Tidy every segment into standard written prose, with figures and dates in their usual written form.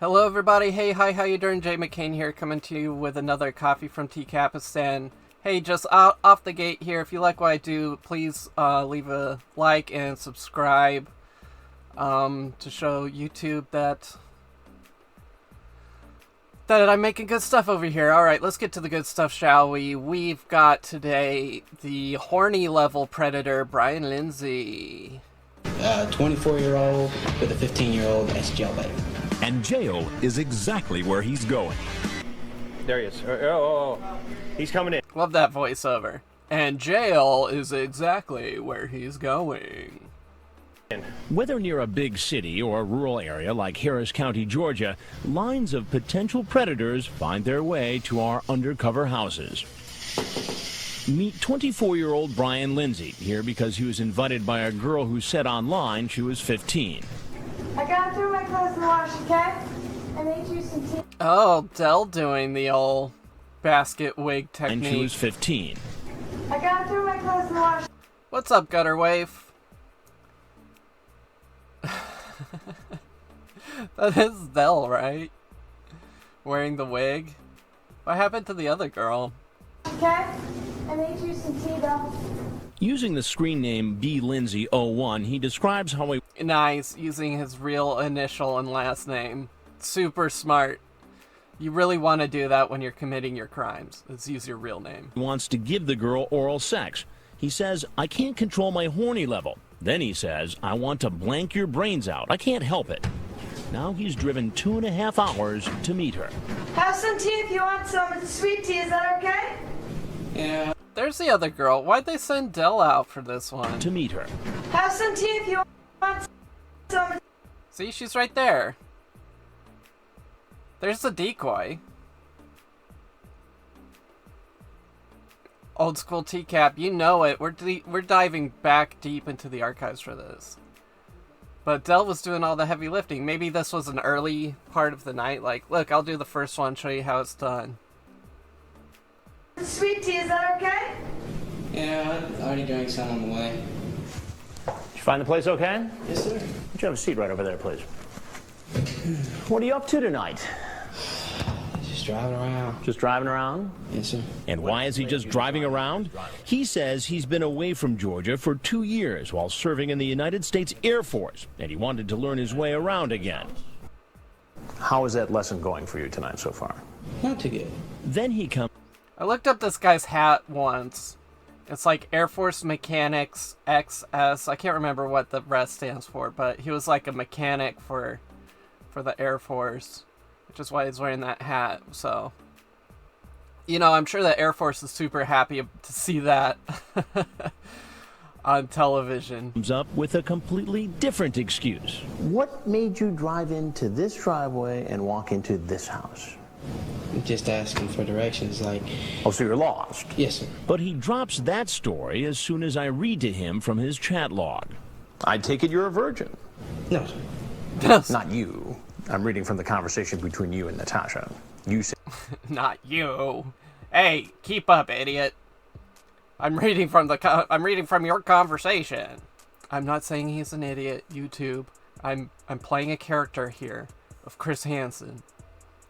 Hello everybody, hey, hi, how you doing? Jay McCain here, coming to you with another Coffee from Capistan. Hey, just off the gate here, if you like what I do, please leave a like and subscribe to show YouTube that I'm making good stuff over here. Alright, let's get to the good stuff, shall we? We've got today the horny level predator, Brian Lindsey. 24-year-old with a 15-year-old as jailbait. And jail is exactly where he's going. There he is. Oh. He's coming in. Love that voiceover. And jail is exactly where he's going. Whether near a big city or a rural area like Harris County, Georgia, lines of potential predators find their way to our undercover houses. Meet 24-year-old Brian Lindsey, here because he was invited by a girl who said online she was 15. I gotta throw my clothes in the wash, okay? I made you some tea. Oh, Dell doing the old basket wig technique. And she was 15. I gotta throw my clothes in the wash. What's up, gutter waif? That is Dell, right? Wearing the wig. What happened to the other girl? Okay? I made you some tea, though. Using the screen name BLindsey01, he describes how he Nice, using his real initial and last name. Super smart. You really want to do that when you're committing your crimes. Let's use your real name. wants to give the girl oral sex. He says, I can't control my horny level. Then he says, I want to blank your brains out. I can't help it. Now he's driven 2.5 hours to meet her. Have some tea if you want some. It's sweet tea. Is that okay? Yeah. There's the other girl. Why'd they send Dell out for this one? To meet her. Have some tea if you want some. See, she's right there. There's the decoy. Old school TCAP, you know it. We're diving back deep into the archives for this. But Dell was doing all the heavy lifting. Maybe this was an early part of the night. Like, look, I'll do the first one, show you how it's done. Sweet tea. Is that okay? Yeah, I already drank some on the way. Did you find the place okay? Yes, sir. Would you have a seat right over there, please? What are you up to tonight? Just driving around. Just driving around? Yes, sir. And why is he just driving around? He says he's been away from Georgia for 2 years while serving in the United States Air Force, and he wanted to learn his way around again. How is that lesson going for you tonight so far? Not too good. Then he comes I looked up this guy's hat once. It's like Air Force Mechanics XS. I can't remember what the rest stands for, but he was like a mechanic for the Air Force, which is why he's wearing that hat. So, you know, I'm sure the Air Force is super happy to see that on television. up with a completely different excuse. What made you drive into this driveway and walk into this house? Just asking for directions, like. Oh, so you're lost. Yes, sir. But he drops that story as soon as I read to him from his chat log. I take it you're a virgin. No, sir. Not you. I'm reading from the conversation between you and Natasha. You say Not you. Hey, keep up, idiot. I'm reading from your conversation. I'm not saying he's an idiot, YouTube. I'm playing a character here of Chris Hansen.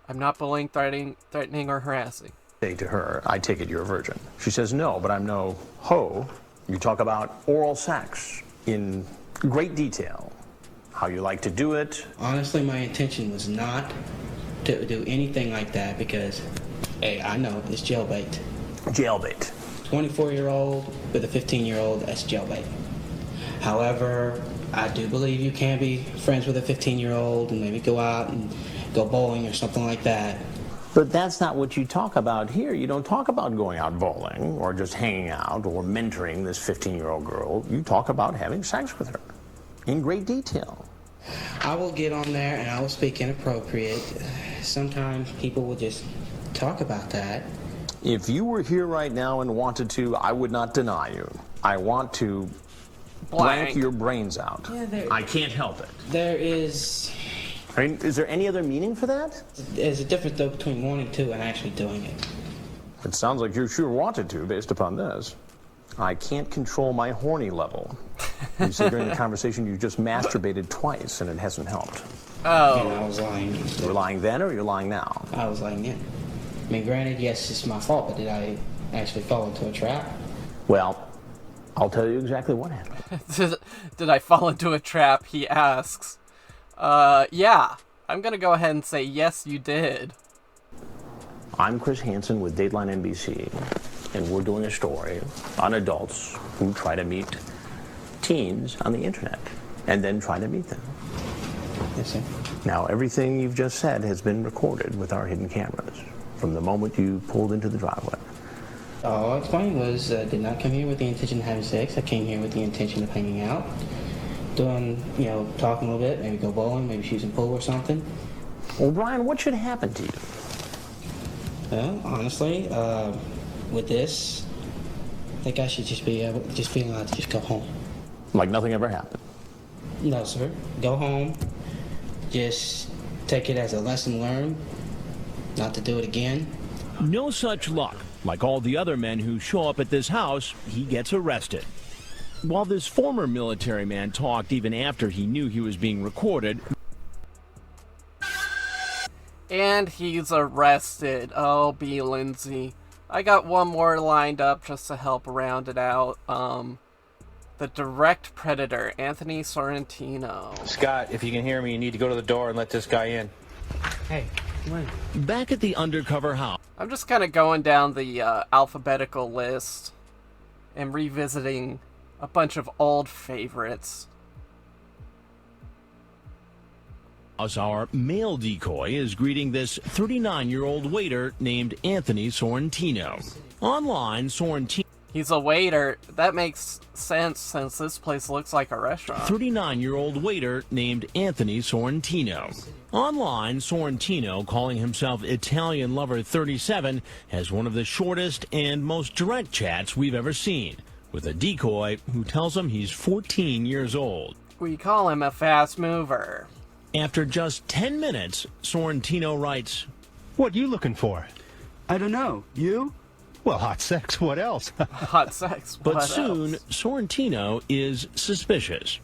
I'm not bullying, threatening, or harassing. to her, I take it you're a virgin. She says, no, but I'm no hoe. You talk about oral sex in great detail. How you like to do it. Honestly, my intention was not to do anything like that because, hey, I know it's jailbait. Jailbait. 24-year-old with a 15-year-old, that's jailbait. However, I do believe you can be friends with a 15-year-old and maybe go out and go bowling or something like that. But that's not what you talk about here. You don't talk about going out bowling or just hanging out or mentoring this 15-year-old girl. You talk about having sex with her in great detail. I will get on there and I will speak inappropriate. Sometimes people will just talk about that. If you were here right now and wanted to, I would not deny you. I want to blank your brains out. Yeah, I can't help it. There is... I mean, is there any other meaning for that? There's a difference, though, between wanting to and actually doing it. It sounds like you sure wanted to, based upon this. I can't control my horny level. You see, during the conversation, you just masturbated twice, and it hasn't helped. Oh. And I was lying. You were lying then, or you're lying now? I was lying then. I mean, granted, yes, it's my fault, but did I actually fall into a trap? Well, I'll tell you exactly what happened. Did I fall into a trap? He asks. Yeah. I'm gonna go ahead and say yes, you did. I'm Chris Hansen with Dateline NBC, and we're doing a story on adults who try to meet teens on the internet and then try to meet them. Yes, sir. Now, everything you've just said has been recorded with our hidden cameras from the moment you pulled into the driveway. All I explained was did not come here with the intention of having sex. I came here with the intention of hanging out, doing, talking a little bit, maybe go bowling, maybe shoot some pool or something. Well, Brian, what should happen to you? Well, honestly, with this, I think I should just be allowed to just go home. Like nothing ever happened? No, sir. Go home. Just take it as a lesson learned, not to do it again. No such luck. Like all the other men who show up at this house, he gets arrested. While this former military man talked even after he knew he was being recorded. And he's arrested. Oh, B. Lindsey. I got one more lined up just to help round it out. The direct predator, Anthony Sorentino. Scott, if you can hear me, you need to go to the door and let this guy in. Hey, come on. Back at the undercover house. I'm just kind of going down the alphabetical list and revisiting a bunch of old favorites. Our male decoy is greeting this 39-year-old waiter named Anthony Sorrentino. Online, Sorrentino. He's a waiter. That makes sense since this place looks like a restaurant. 39-year-old waiter named Anthony Sorrentino. Online, Sorrentino, calling himself Italian Lover 37, has one of the shortest and most direct chats we've ever seen, with a decoy who tells him he's 14 years old. We call him a fast mover. After just 10 minutes, Sorrentino writes, "What you looking for?" "I don't know. You?" "Well, hot sex. What else?" Hot sex. But what soon, else? Sorrentino is suspicious.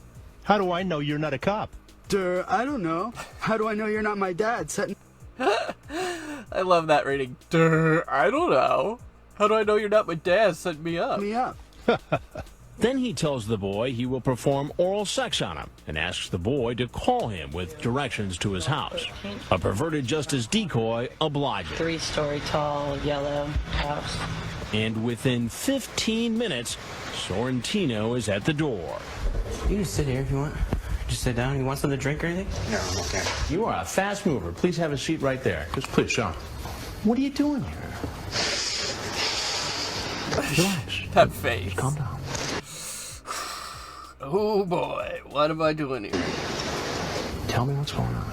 "How do I know you're not a cop?" I don't know. How do I know you're not my dad setting..." I love that reading. I don't know. How do I know you're not my dad setting me up? Then he tells the boy he will perform oral sex on him and asks the boy to call him with directions to his house. A perverted justice decoy obliges. 3-story tall, yellow house. And within 15 minutes, Sorrentino is at the door. You can sit here if you want. Just sit down. You want something to drink or anything? No, I'm okay. You are a fast mover. Please have a seat right there. Just please, Sean. What are you doing here? Relax. That face. Just calm down. Oh boy, what am I doing here? Tell me what's going on.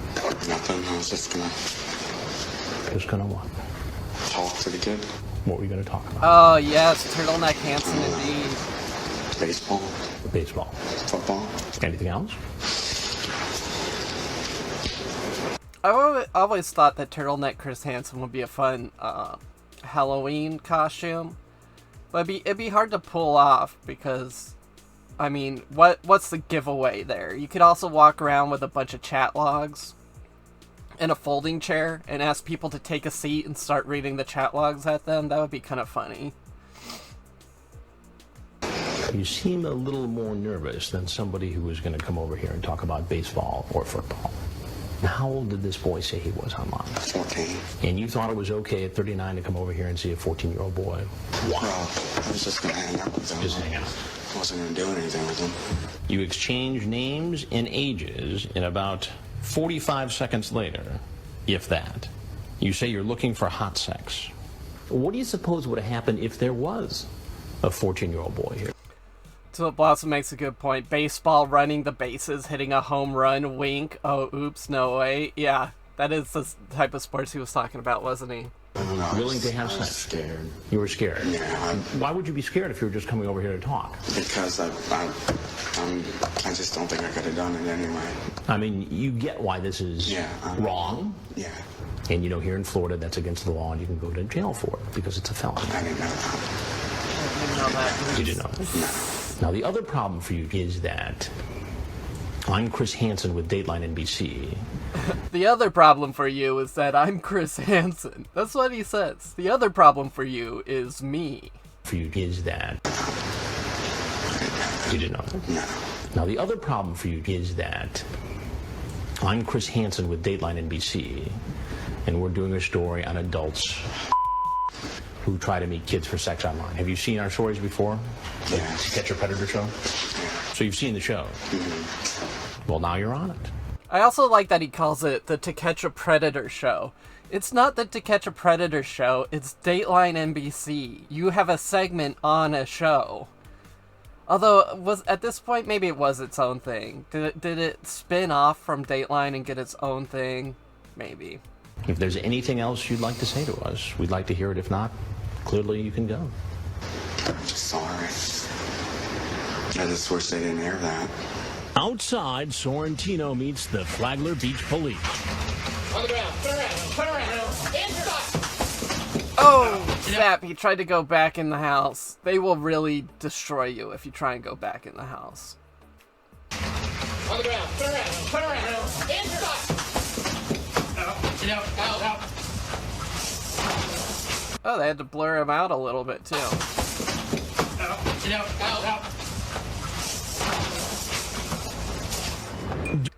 Nothing. I was just gonna what? talk to the kid. What were you gonna talk about? Oh yes, Turtleneck Hansen indeed. Baseball. Baseball. Football. Anything else? I always thought that Turtleneck Chris Hansen would be a fun Halloween costume. But it'd be hard to pull off because, I mean, what's the giveaway there? You could also walk around with a bunch of chat logs and a folding chair and ask people to take a seat and start reading the chat logs at them. That would be kind of funny. You seem a little more nervous than somebody who was going to come over here and talk about baseball or football. Now, how old did this boy say he was online? 14. And you thought it was okay at 39 to come over here and see a 14-year-old boy? Wow. I was just going to hang out with him. Just hang out. I wasn't going to do anything with him. You exchange names and ages, and about 45 seconds later, if that, you say you're looking for hot sex. What do you suppose would have happened if there was a 14-year-old boy here? Tulip Blossom makes a good point. Baseball, running the bases, hitting a home run, wink. Oh, oops, no way. Yeah, that is the type of sports he was talking about, wasn't he? I don't know. Willing to have sex? I was scared. You were scared? Yeah. Why would you be scared if you were just coming over here to talk? Because I just don't think I could have done it anyway. I mean, you get why this is wrong. Yeah. And you know, here in Florida, that's against the law, and you can go to jail for it because it's a felony. I didn't know that. I didn't know that. You didn't know? No. Now, the other problem for you is that I'm Chris Hansen with Dateline NBC. The other problem for you is that I'm Chris Hansen. That's what he says. The other problem for you is me. For you is that. You didn't know that? No. Now, the other problem for you is that I'm Chris Hansen with Dateline NBC, and we're doing a story on adults who try to meet kids for sex online. Have you seen our stories before? Yes. The Catch a Predator show? So you've seen the show? Well, now you're on it. I also like that he calls it the To Catch a Predator show. It's not the To Catch a Predator show, it's Dateline NBC. You have a segment on a show. Although, was at this point, maybe it was its own thing. Did it spin off from Dateline and get its own thing? Maybe. If there's anything else you'd like to say to us, we'd like to hear it. If not, clearly you can go. I'm just sorry. I just wish they didn't air that. Outside, Sorrentino meets the Flagler Beach police. On the ground. Turn around. Inside. Oh, snap. He tried to go back in the house. They will really destroy you if you try and go back in the house. On the ground. Turn around. Inside. Out. Oh, they had to blur him out a little bit, too. Out.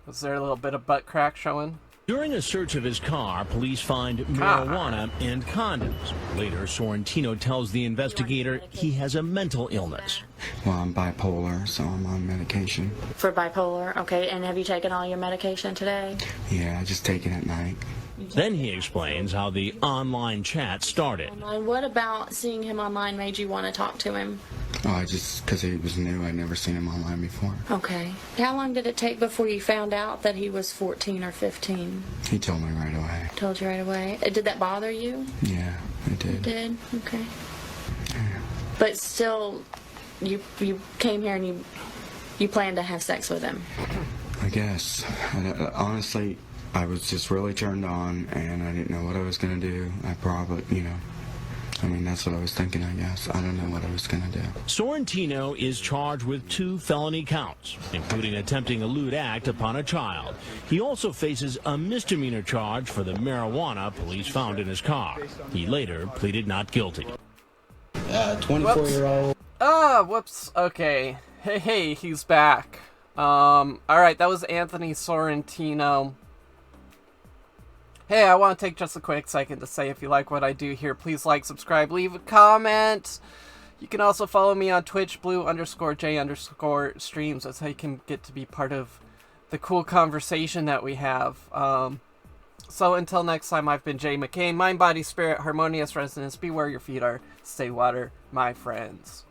Was there a little bit of butt crack showing? During a search of his car, police find marijuana and condoms. Later, Sorrentino tells the investigator he has a mental illness. Well, I'm bipolar, so I'm on medication. For bipolar, okay. And have you taken all your medication today? Yeah, I just take it at night. Then he explains how the online chat started. What about seeing him online made you want to talk to him? Oh, because he was new. I'd never seen him online before. Okay. How long did it take before you found out that he was 14 or 15? He told me right away. Told you right away. Did that bother you? Yeah, it did. It did? Okay. Yeah. But still, you came here and you planned to have sex with him? I guess. Honestly, I was just really turned on, and I didn't know what I was going to do. I probably, that's what I was thinking, I guess. I don't know what I was going to do. Sorrentino is charged with 2 felony counts, including attempting a lewd act upon a child. He also faces a misdemeanor charge for the marijuana police found in his car. He later pleaded not guilty. 24-year-old. Whoops. Okay. Hey, he's back. Alright, that was Anthony Sorrentino. Hey, I want to take just a quick second to say if you like what I do here, please like, subscribe, leave a comment. You can also follow me on Twitch, blue_J_streams. That's how you can get to be part of the cool conversation that we have. So until next time, I've been Jay McCain. Mind, body, spirit, harmonious resonance. Be where your feet are. Stay water, my friends.